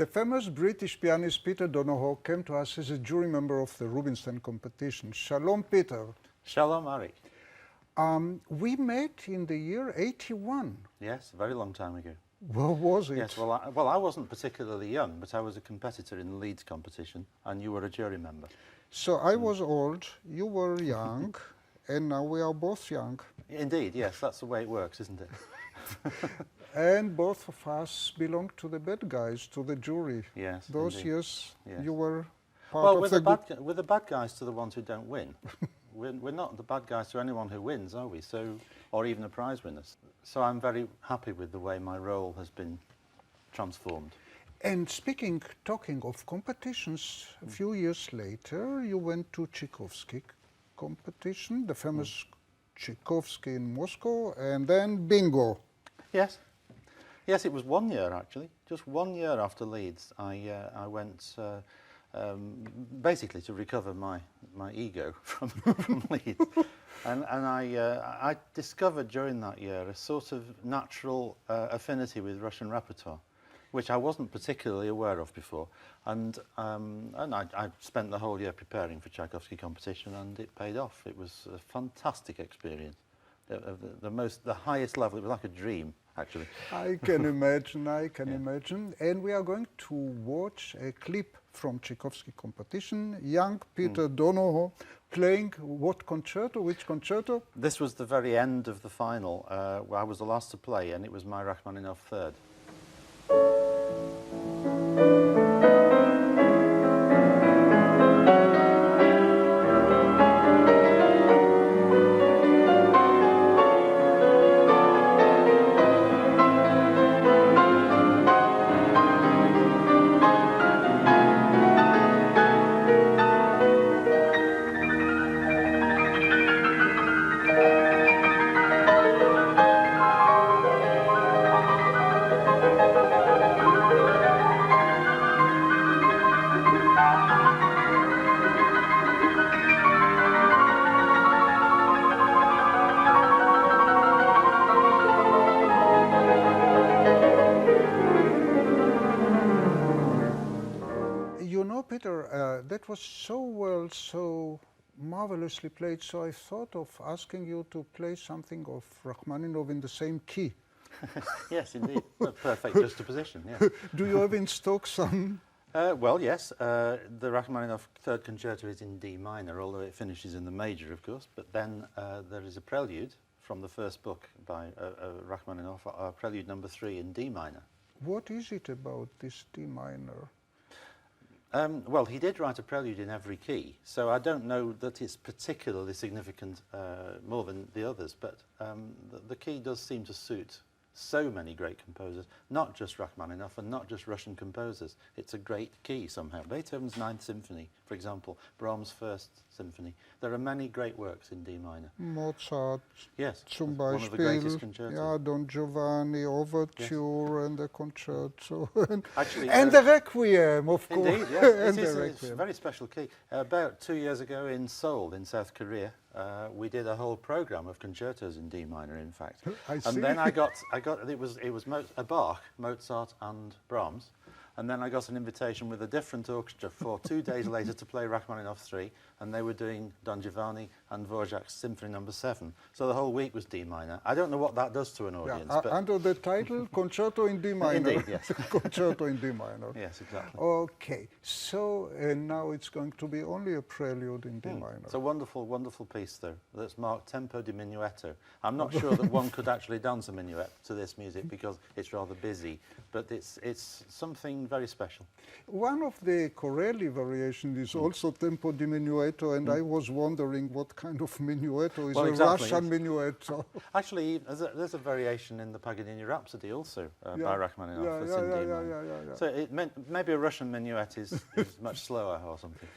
famous British pianist Peter Donohoe came to us as a jury member of the Rubinstein competition. Shalom, Peter. Shalom, Arik. We met in the year 81. Yes, a very long time ago. What was it? Yes, well, I wasn't particularly young, but I was a competitor in the Leeds competition, and you were a jury member. So I was old, you were young, and now we are both young. Indeed, yes, that's the way it works, isn't it? And both of us belong to the bad guys, to the jury. Yes, Those indeed. years Yes. you were part Well, of we're the bad guys to the ones who don't win. We're not the bad guys to anyone who wins, are we? So, or even the prize winners. So I'm very happy with the way my role has been transformed. And talking of competitions, a few years later you went to Tchaikovsky competition, the famous Tchaikovsky in Moscow, and then bingo. Yes. Yes, it was 1 year actually. Just 1 year after Leeds, I went basically to recover my ego from Leeds, and I discovered during that year a sort of natural affinity with Russian repertoire, which I wasn't particularly aware of before, and I spent the whole year preparing for Tchaikovsky competition, and it paid off. It was a fantastic experience, the highest level. It was like a dream, actually. I can imagine, imagine. And we are going to watch a clip from Tchaikovsky competition, young Peter Donohoe playing what concerto, which concerto? This was the very end of the final, where I was the last to play, and it was my Rachmaninoff third. You know, Peter, that was so well, so marvelously played, so I thought of asking you to play something of Rachmaninoff in the same key. Yes, indeed. Perfect juxtaposition, yeah. Do you have in stock some? Well, yes. The Rachmaninoff Third Concerto is in D minor, although it finishes in the major, of course. But then there is a prelude from the first book by Rachmaninoff, Prelude number 3 in D minor. What is it about this D minor? Well, he did write a prelude in every key, so I don't know that it's particularly significant more than the others, but the key does seem to suit so many great composers, not just Rachmaninoff and not just Russian composers. It's a great key somehow. Beethoven's Ninth Symphony, for example, Brahms' First Symphony. There are many great works in D minor. Mozart, yes, zum one of the greatest Beispiel, concertos. yeah, Don Giovanni, Overture, and the concerto, Actually, and the Requiem, of course. Indeed, yes, And it is the a Requiem. very special key. About 2 years ago in Seoul, in South Korea, we did a whole program of concertos in D minor, in fact. I see. And then I got it was a Bach, Mozart, and Brahms. And then I got an invitation with a different orchestra for 2 days later to play Rachmaninoff 3, and they were doing Don Giovanni and Dvorak's Symphony number 7. So the whole week was D minor. I don't know what that does to an audience. Yeah, but under the title Concerto in D minor. Indeed, yes. Concerto in D minor. Yes, exactly. Okay, so now it's going to be only a prelude in D minor. It's a wonderful, wonderful piece, though, that's marked tempo di minuetto. I'm not sure that one could actually dance a minuet to this music because it's rather busy, but it's something very special. One of the Corelli variations is also tempo di minuetto, and I was wondering what kind of minuetto is Well, a exactly, Russian yes. minuetto. Actually, there's a variation in the Paganini Rhapsody also by Rachmaninoff. That's in D minor. So it meant maybe a Russian minuet is much slower or something.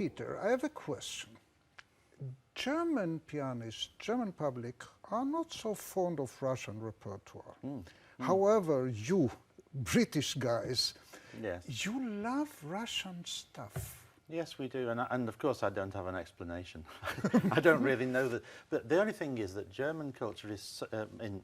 Peter, I have a question. German pianists, German public, are not so fond of Russian repertoire. However, you, British guys, Yes. you love Russian stuff. Yes, we do, and of course I don't have an explanation. I don't really know that. But the only thing is that German culture is,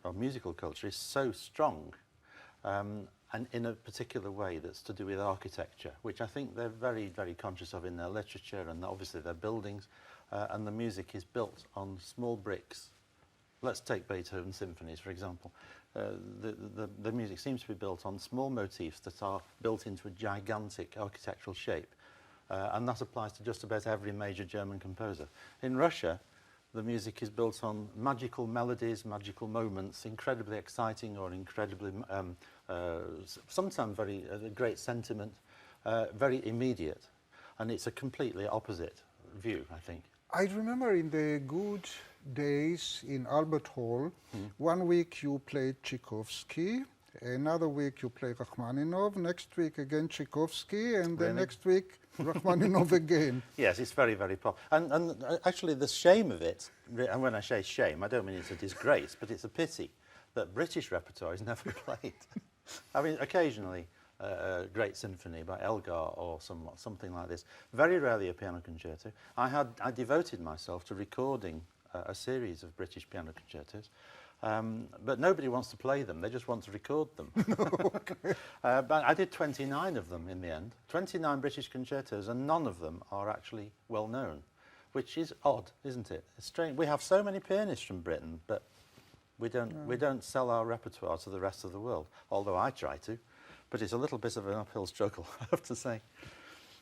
or musical culture, is so strong, and in a particular way that's to do with architecture, which I think they're very, very conscious of in their literature and obviously their buildings, and the music is built on small bricks. Let's take Beethoven's symphonies, for example. The music seems to be built on small motifs that are built into a gigantic architectural shape. And that applies to just about every major German composer. In Russia, the music is built on magical melodies, magical moments, incredibly exciting or incredibly, sometimes very great sentiment, very immediate. And it's a completely opposite view, I think. I remember in the good days in Albert Hall, one week you played Tchaikovsky, another week you played Rachmaninoff, next week again Tchaikovsky, and the next week Rachmaninoff again. Yes, it's very, very popular. And actually the shame of it, and when I say shame, I don't mean it's a disgrace, but it's a pity that British repertoire is never played. I mean, occasionally a great symphony by Elgar or something like this. Very rarely a piano concerto. I devoted myself to recording a series of British piano concertos. But nobody wants to play them, they just want to record them. But I did 29 of them in the end, 29 British concertos, and none of them are actually well known, which is odd, isn't it? It's strange. We have so many pianists from Britain, but we don't sell our repertoire to the rest of the world, although I try to, but it's a little bit of an uphill struggle, I have to say.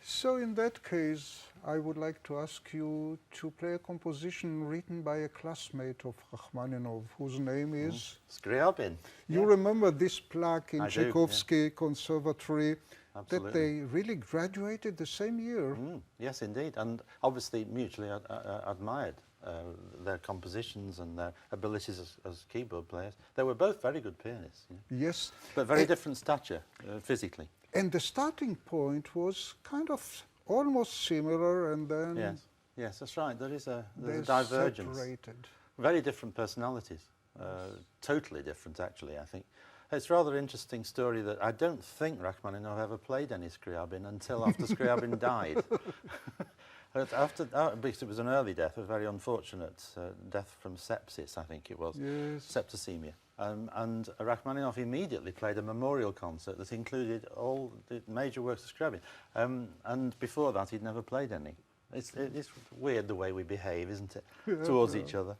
So in that case, I would like to ask you to play a composition written by a classmate of Rachmaninoff, whose name is? Scriabin. You remember this plaque in I do, Tchaikovsky Conservatory, Absolutely. that they really graduated the same year. Yes, indeed, and obviously mutually admired their compositions and their abilities as keyboard players. They were both very good pianists. Yes. But very different stature, physically. And the starting point was kind of almost similar, and then Yes, that's right. There's a they divergence. separated. Very different personalities. Totally different, actually, I think. It's a rather interesting story that I don't think Rachmaninoff ever played any Scriabin until after Scriabin died. Because it was an early death, a very unfortunate death from sepsis, I think it was. Yes. Septicemia. And Rachmaninoff immediately played a memorial concert that included all the major works of Scriabin. And before that, he'd never played any. It's weird the way we behave, isn't it, towards each other.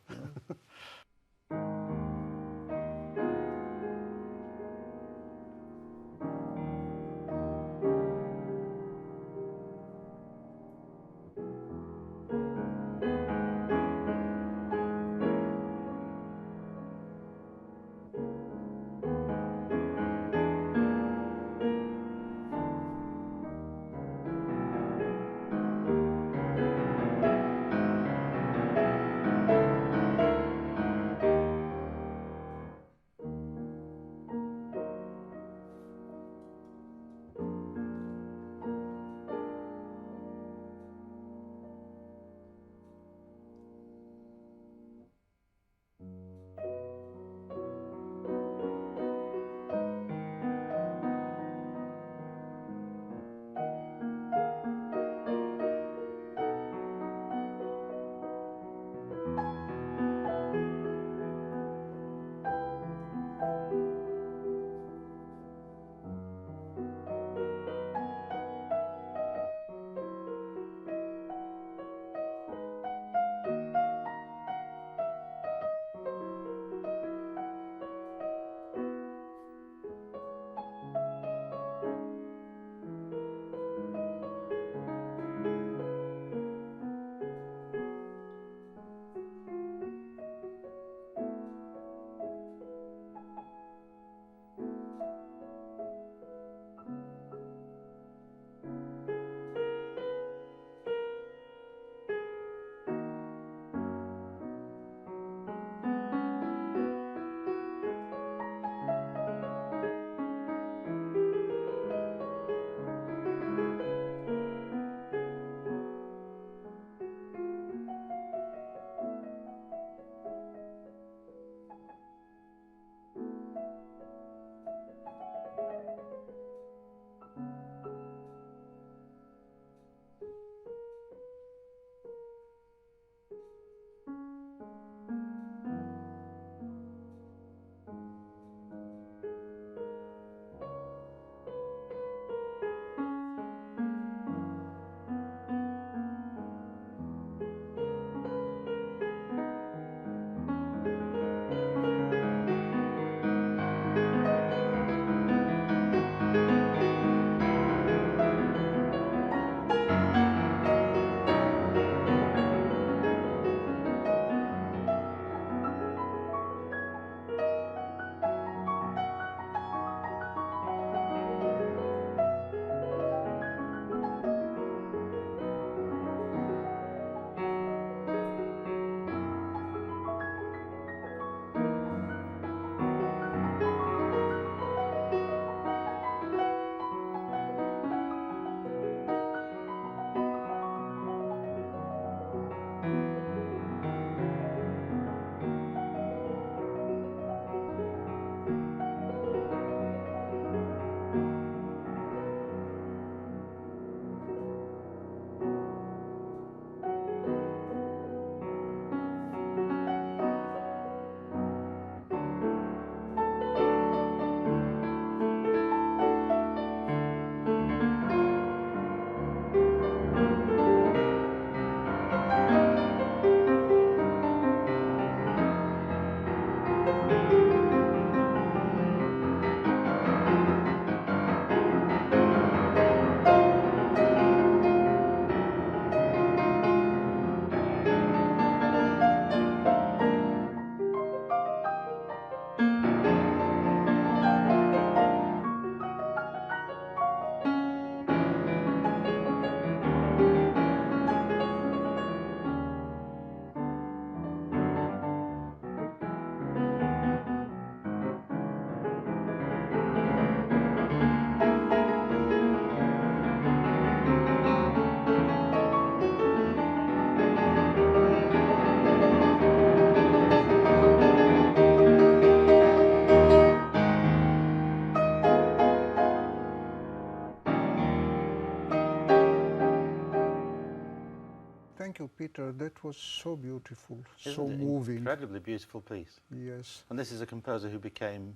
Peter, that was so beautiful, Isn't so it moving. Incredibly beautiful piece. Yes. And this is a composer who became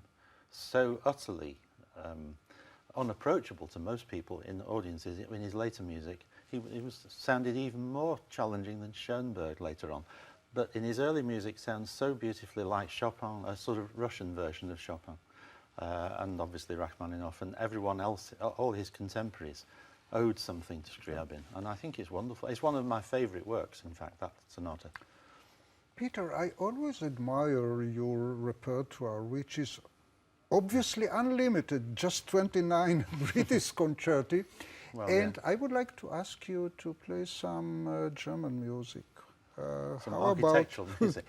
so utterly unapproachable to most people in audiences in his later music. He sounded even more challenging than Schoenberg later on. But in his early music sounds so beautifully like Chopin, a sort of Russian version of Chopin. And obviously Rachmaninoff and everyone else, all his contemporaries, owed something to Scriabin. And I think it's wonderful. It's one of my favourite works, in fact, that sonata. Peter, I always admire your repertoire, which is obviously unlimited, just 29 British concerti. Well, And yeah. I would like to ask you to play some German music. Some how architectural about music.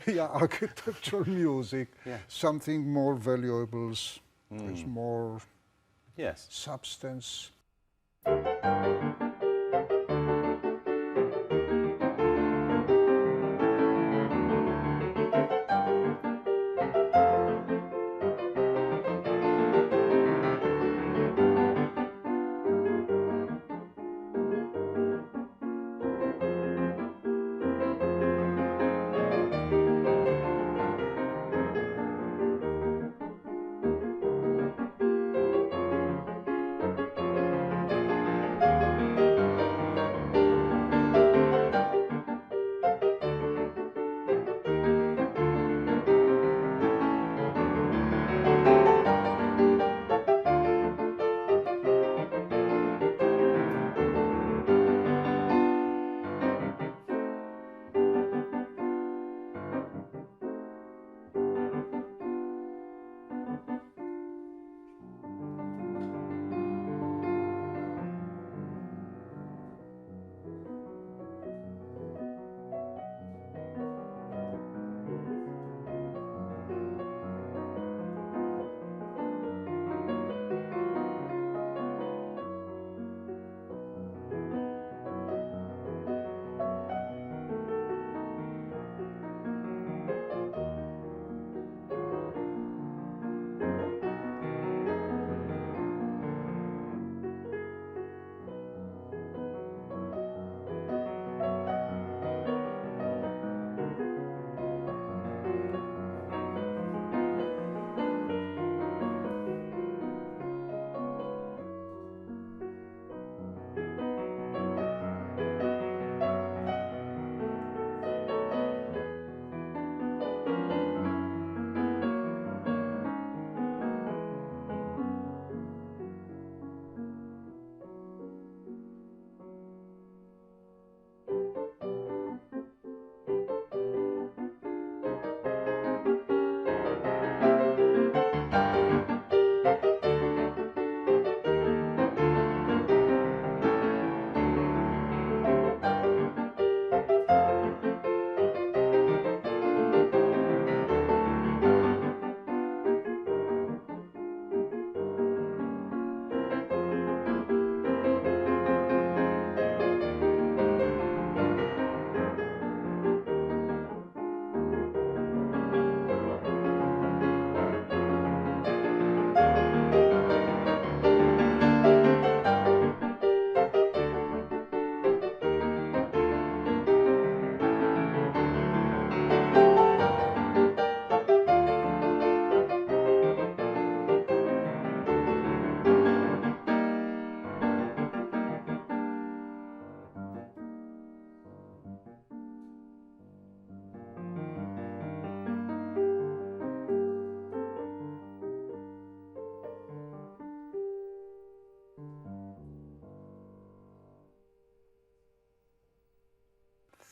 yeah, architectural music, Yeah. something more valuable, with more Yes. substance.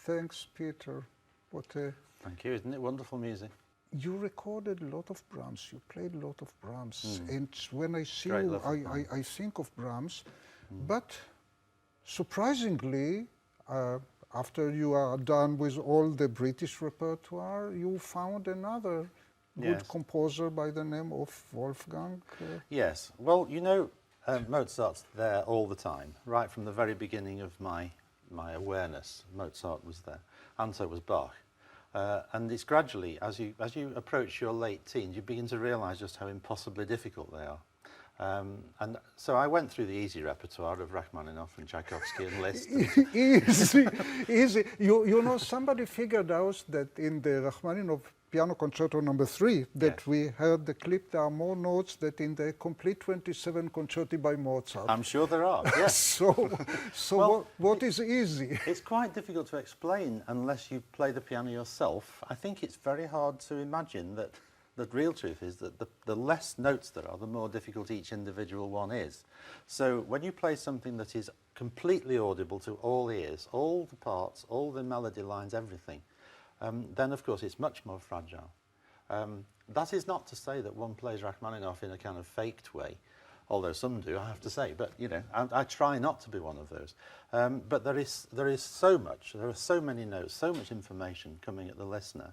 Thanks, Peter. What a... Thank you. Isn't it wonderful music? You recorded a lot of Brahms. You played a lot of Brahms. And when I see Great you, love of Brahms. I think of Brahms. But surprisingly, after you are done with all the British repertoire, you found another good Yes. composer by the name of Wolfgang. Yes. Well, you know, Mozart's there all the time, right from the very beginning of my awareness. Mozart was there, and so was Bach. And it's gradually, as you approach your late teens, you begin to realise just how impossibly difficult they are. And so I went through the easy repertoire of Rachmaninoff and Tchaikovsky and Liszt. Easy, easy. You know, somebody figured out that in the Rachmaninoff Piano Concerto No. 3 that Yes. we heard the clip, there are more notes than in the complete 27 concerti by Mozart. I'm sure there are, yes. So Well, what is easy? It's quite difficult to explain unless you play the piano yourself. I think it's very hard to imagine that the real truth is that the less notes there are, the more difficult each individual one is. So when you play something that is completely audible to all ears, all the parts, all the melody lines, everything, then of course it's much more fragile. That is not to say that one plays Rachmaninoff in a kind of faked way, although some do, I have to say, but you know, I try not to be one of those. But there is so much, there are so many notes, so much information coming at the listener,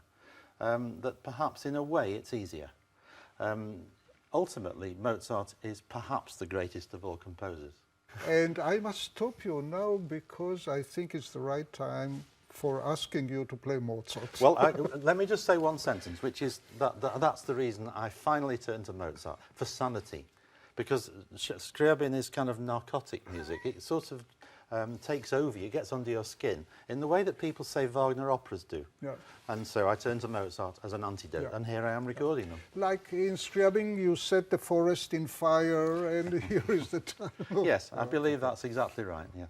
that perhaps in a way it's easier. Ultimately, Mozart is perhaps the greatest of all composers. And I must stop you now because I think it's the right time for asking you to play Mozart. Well, let me just say one sentence, which is that's the reason I finally turned to Mozart, for sanity. Because Scriabin is kind of narcotic music. It sort of takes over you, gets under your skin, in the way that people say Wagner operas do. Yeah. And so I turned to Mozart as an antidote, Yeah. and here I am recording them. Like in Scriabin, you set the forest in fire, and here is the time. Yes, I believe that's exactly right, yeah.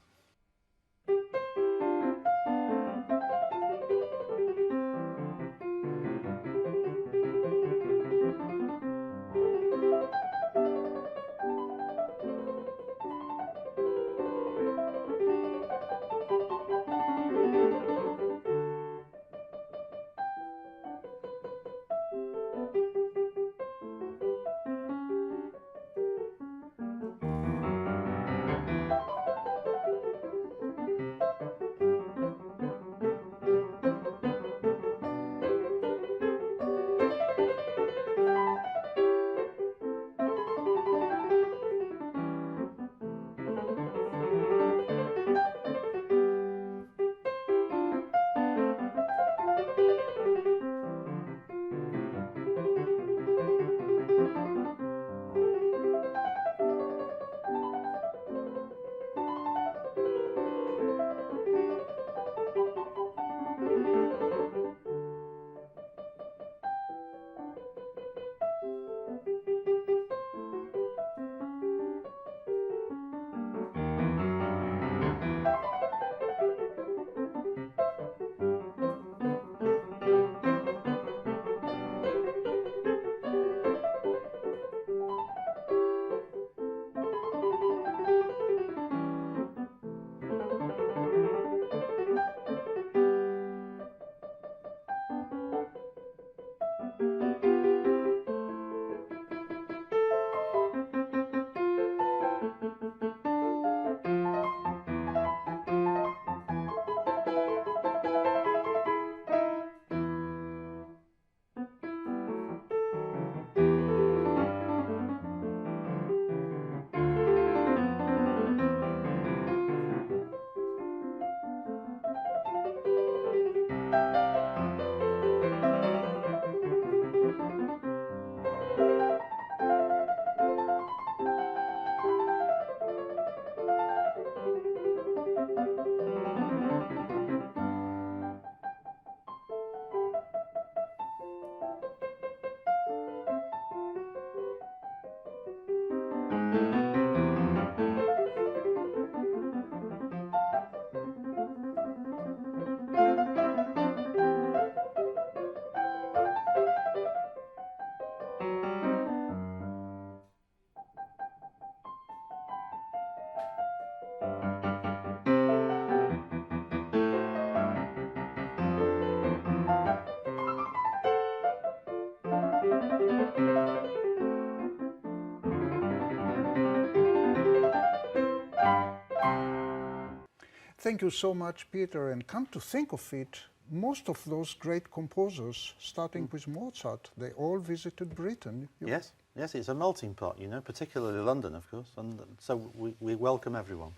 Thank you so much, Peter. And come to think of it, most of those great composers, starting with Mozart, they all visited Britain. Yes, yes, it's a melting pot, you know, particularly London, of course, and so we welcome everyone.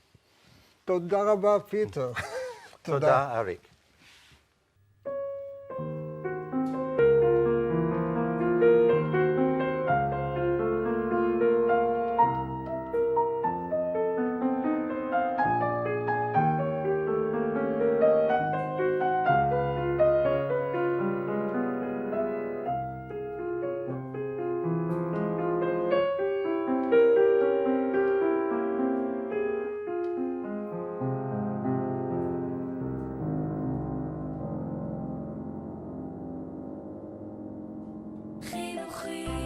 Toda raba, Peter. Toda, Arik. sleep.